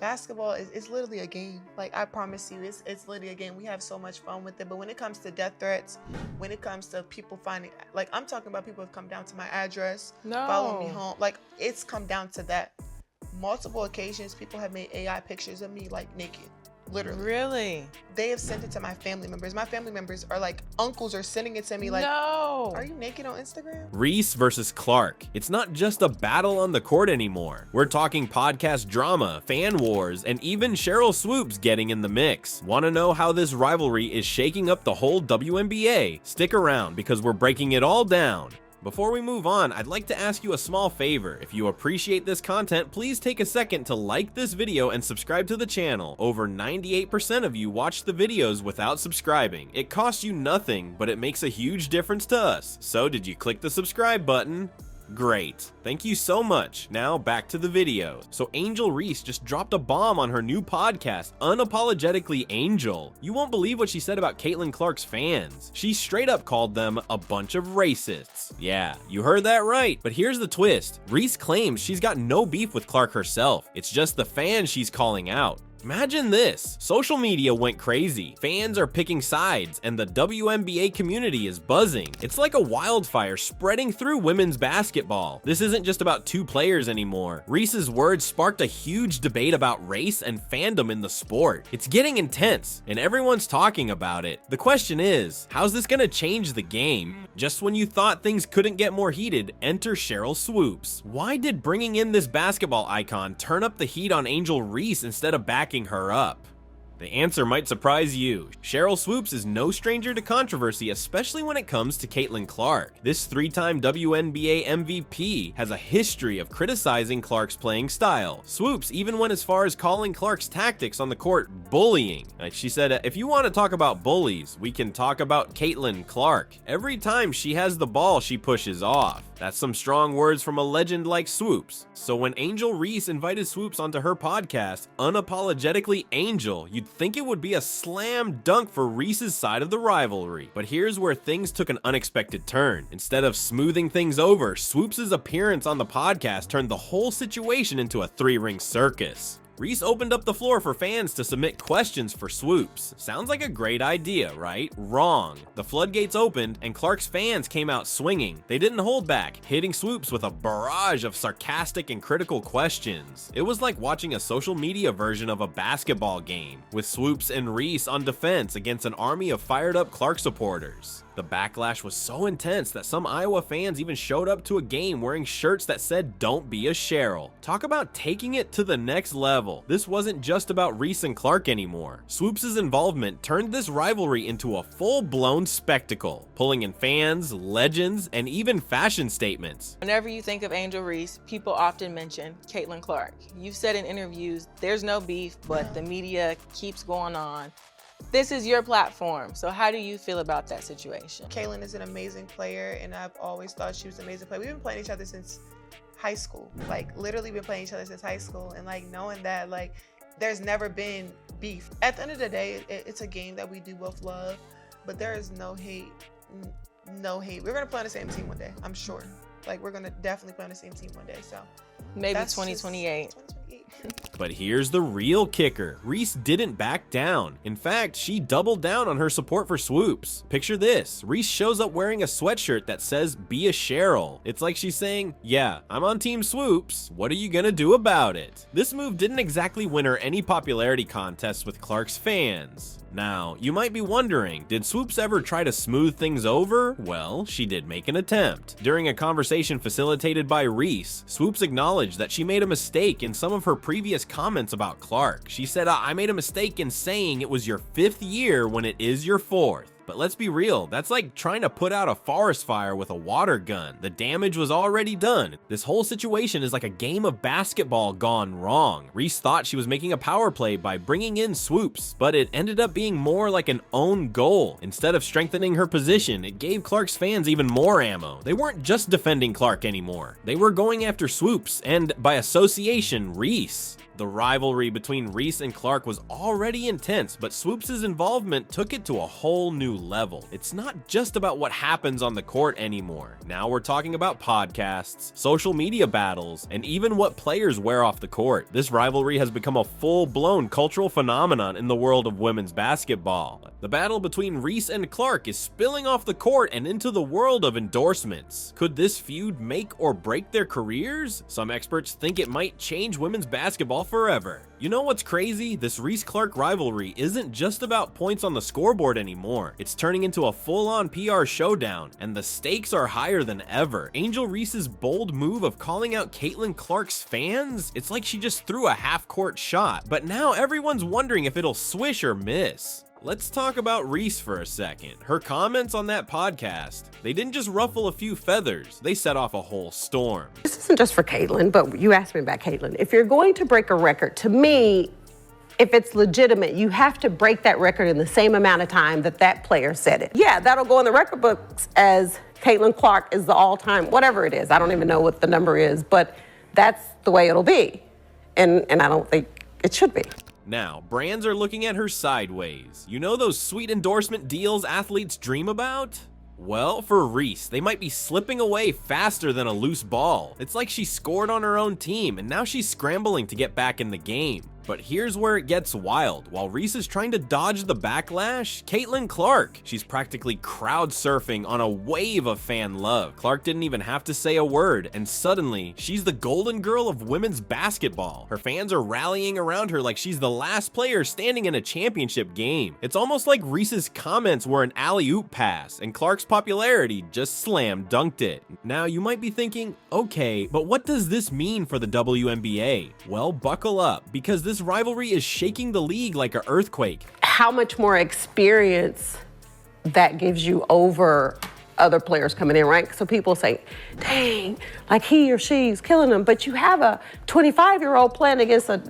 Basketball is literally a game. Like, I promise you, it's literally a game. We have so much fun with it. But when it comes to death threats, when it comes to people finding, like, I'm talking about people have come down to my address, follow me home. Like, it's come down to that. Multiple occasions, people have made AI pictures of me, like, naked. Literally. Really? They have sent it to my family members. My family members are like, uncles are sending it to me like, no. Are you naked on Instagram? Reese versus Clark. It's not just a battle on the court anymore. We're talking podcast drama, fan wars, and even Sheryl Swoopes getting in the mix. Want to know how this rivalry is shaking up the whole WNBA? Stick around because we're breaking it all down. Before we move on, I'd like to ask you a small favor. If you appreciate this content, please take a second to like this video and subscribe to the channel. Over 98% of you watch the videos without subscribing. It costs you nothing, but it makes a huge difference to us. So did you click the subscribe button? Great. Thank you so much. Now back to the video. So Angel Reese just dropped a bomb on her new podcast, Unapologetically Angel. You won't believe what she said about Caitlin Clark's fans. She straight up called them a bunch of racists. Yeah, you heard that right. But here's the twist. Reese claims she's got no beef with Clark herself. It's just the fans she's calling out. Imagine this. Social media went crazy. Fans are picking sides, and the WNBA community is buzzing. It's like a wildfire spreading through women's basketball. This isn't just about two players anymore. Reese's words sparked a huge debate about race and fandom in the sport. It's getting intense, and everyone's talking about it. The question is, how's this gonna change the game? Just when you thought things couldn't get more heated, enter Sheryl Swoopes. Why did bringing in this basketball icon turn up the heat on Angel Reese instead of backing her up? The answer might surprise you. Sheryl Swoopes is no stranger to controversy, especially when it comes to Caitlin Clark. This three-time WNBA MVP has a history of criticizing Clark's playing style. Swoopes even went as far as calling Clark's tactics on the court bullying. Like she said, if you want to talk about bullies, we can talk about Caitlin Clark. Every time she has the ball, she pushes off. That's some strong words from a legend like Swoopes. So when Angel Reese invited Swoopes onto her podcast, Unapologetically Angel, you'd think it would be a slam dunk for Reese's side of the rivalry. But here's where things took an unexpected turn. Instead of smoothing things over, Swoopes' appearance on the podcast turned the whole situation into a three-ring circus. Reese opened up the floor for fans to submit questions for Swoopes. Sounds like a great idea, right? Wrong. The floodgates opened and Clark's fans came out swinging. They didn't hold back, hitting Swoopes with a barrage of sarcastic and critical questions. It was like watching a social media version of a basketball game, with Swoopes and Reese on defense against an army of fired up Clark supporters. The backlash was so intense that some Iowa fans even showed up to a game wearing shirts that said, "Don't be a Sheryl." Talk about taking it to the next level. This wasn't just about Reese and Clark anymore. Swoopes' involvement turned this rivalry into a full-blown spectacle, pulling in fans, legends, and even fashion statements. Whenever you think of Angel Reese, people often mention Caitlin Clark. You've said in interviews, there's no beef, but the media keeps going on. This is your platform, so how do you feel about that situation? Caitlin is an amazing player, and I've always thought she was an amazing player. We've been playing each other since high school, like literally been playing each other since high school, and like knowing that like there's never been beef. At the end of the day, it's a game that we do both love, but there is no hate, no hate. We're gonna play on the same team one day, I'm sure. Like we're gonna definitely play on the same team one day, so. Maybe 2028. But here's the real kicker. Reese didn't back down. In fact, she doubled down on her support for Swoopes. Picture this. Reese shows up wearing a sweatshirt that says, "Be a Sheryl." It's like she's saying, yeah, I'm on Team Swoopes. What are you gonna do about it? This move didn't exactly win her any popularity contests with Clark's fans. Now, you might be wondering, did Swoopes ever try to smooth things over? Well, she did make an attempt. During a conversation facilitated by Reese, Swoopes acknowledged that she made a mistake in some of her previous comments about Clark. She said, I made a mistake in saying it was your 5th year when it is your 4th. But let's be real, that's like trying to put out a forest fire with a water gun. The damage was already done. This whole situation is like a game of basketball gone wrong. Reese thought she was making a power play by bringing in Swoopes, but it ended up being more like an own goal. Instead of strengthening her position, it gave Clark's fans even more ammo. They weren't just defending Clark anymore. They were going after Swoopes and, by association, Reese. The rivalry between Reese and Clark was already intense, but Swoopes' involvement took it to a whole new level. It's not just about what happens on the court anymore. Now we're talking about podcasts, social media battles, and even what players wear off the court. This rivalry has become a full-blown cultural phenomenon in the world of women's basketball. The battle between Reese and Clark is spilling off the court and into the world of endorsements. Could this feud make or break their careers? Some experts think it might change women's basketball forever. You know what's crazy? This Reese-Clark rivalry isn't just about points on the scoreboard anymore. It's turning into a full-on PR showdown, and the stakes are higher than ever. Angel Reese's bold move of calling out Caitlin Clark's fans? It's like she just threw a half-court shot, but now everyone's wondering if it'll swish or miss. Let's talk about Reese for a second. Her comments on that podcast, they didn't just ruffle a few feathers, they set off a whole storm. This isn't just for Caitlin, but you asked me about Caitlin. If you're going to break a record, to me, if it's legitimate, you have to break that record in the same amount of time that that player said it. Yeah, that'll go in the record books as Caitlin Clark is the all-time, whatever it is. I don't even know what the number is, but that's the way it'll be. And I don't think it should be. Now, brands are looking at her sideways. You know those sweet endorsement deals athletes dream about? Well, for Reese, they might be slipping away faster than a loose ball. It's like she scored on her own team, and now she's scrambling to get back in the game. But here's where it gets wild. While Reese is trying to dodge the backlash, Caitlin Clark, she's practically crowd surfing on a wave of fan love. Clark didn't even have to say a word, and suddenly, she's the golden girl of women's basketball. Her fans are rallying around her like she's the last player standing in a championship game. It's almost like Reese's comments were an alley-oop pass, and Clark's popularity just slam dunked it. Now, you might be thinking, okay, but what does this mean for the WNBA? Well, buckle up, because this rivalry is shaking the league like an earthquake. How much more experience that gives you over other players coming in, right? So people say, dang, like he or she's killing them, but you have a 25-year-old playing against a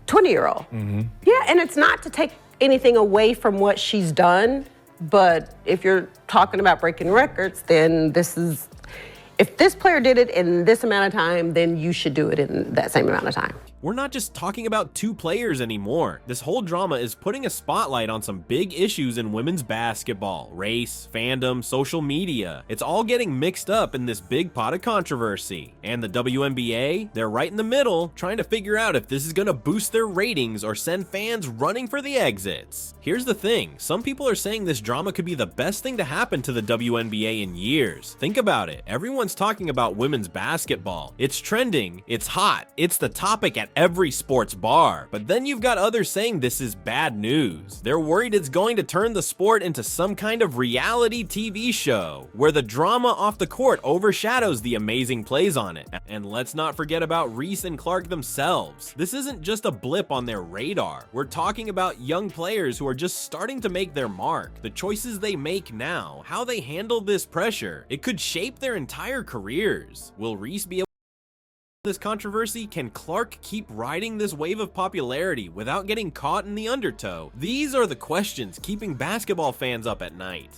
20-year-old. Mm-hmm. Yeah, and it's not to take anything away from what she's done, but if you're talking about breaking records, then if this player did it in this amount of time, then you should do it in that same amount of time. We're not just talking about two players anymore. This whole drama is putting a spotlight on some big issues in women's basketball. Race, fandom, social media. It's all getting mixed up in this big pot of controversy. And the WNBA, they're right in the middle, trying to figure out if this is gonna boost their ratings or send fans running for the exits. Here's the thing, some people are saying this drama could be the best thing to happen to the WNBA in years. Think about it, everyone's talking about women's basketball. It's trending, it's hot, it's the topic at every sports bar. But then you've got others saying this is bad news. They're worried it's going to turn the sport into some kind of reality TV show, where the drama off the court overshadows the amazing plays on it. And let's not forget about Reese and Clark themselves. This isn't just a blip on their radar. We're talking about young players who are just starting to make their mark. The choices they make now, how they handle this pressure, it could shape their entire careers. Will Reese be able this controversy? Can Clark keep riding this wave of popularity without getting caught in the undertow? These are the questions keeping basketball fans up at night.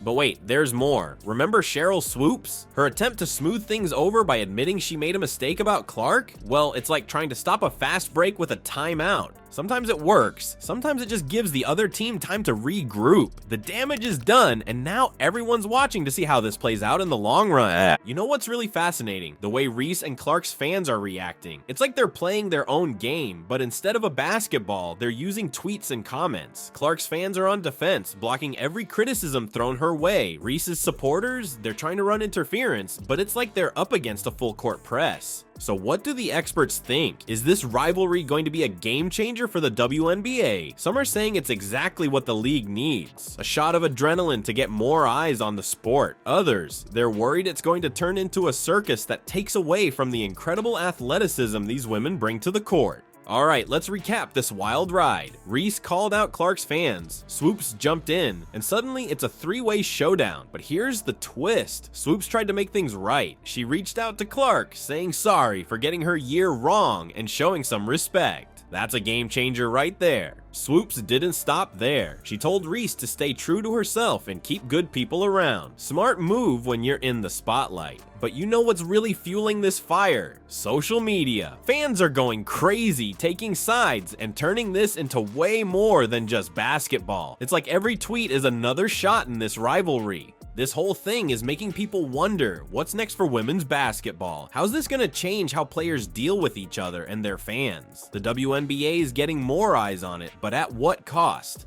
But wait, there's more. Remember Sheryl Swoopes? Her attempt to smooth things over by admitting she made a mistake about Clark? Well, it's like trying to stop a fast break with a timeout. Sometimes it works, sometimes it just gives the other team time to regroup. The damage is done, and now everyone's watching to see how this plays out in the long run. You know what's really fascinating? The way Reese and Clark's fans are reacting. It's like they're playing their own game, but instead of a basketball, they're using tweets and comments. Clark's fans are on defense, blocking every criticism thrown her way. Reese's supporters, they're trying to run interference, but it's like they're up against a full court press. So what do the experts think? Is this rivalry going to be a game changer for the WNBA? Some are saying it's exactly what the league needs. A shot of adrenaline to get more eyes on the sport. Others, they're worried it's going to turn into a circus that takes away from the incredible athleticism these women bring to the court. Alright, let's recap this wild ride. Reese called out Clark's fans, Swoopes jumped in, and suddenly it's a three-way showdown. But here's the twist. Swoopes tried to make things right. She reached out to Clark, saying sorry for getting her year wrong and showing some respect. That's a game changer right there. Swoopes didn't stop there. She told Reese to stay true to herself and keep good people around. Smart move when you're in the spotlight. But you know what's really fueling this fire? Social media. Fans are going crazy, taking sides and turning this into way more than just basketball. It's like every tweet is another shot in this rivalry. This whole thing is making people wonder, what's next for women's basketball? How's this gonna change how players deal with each other and their fans? The WNBA is getting more eyes on it, but at what cost?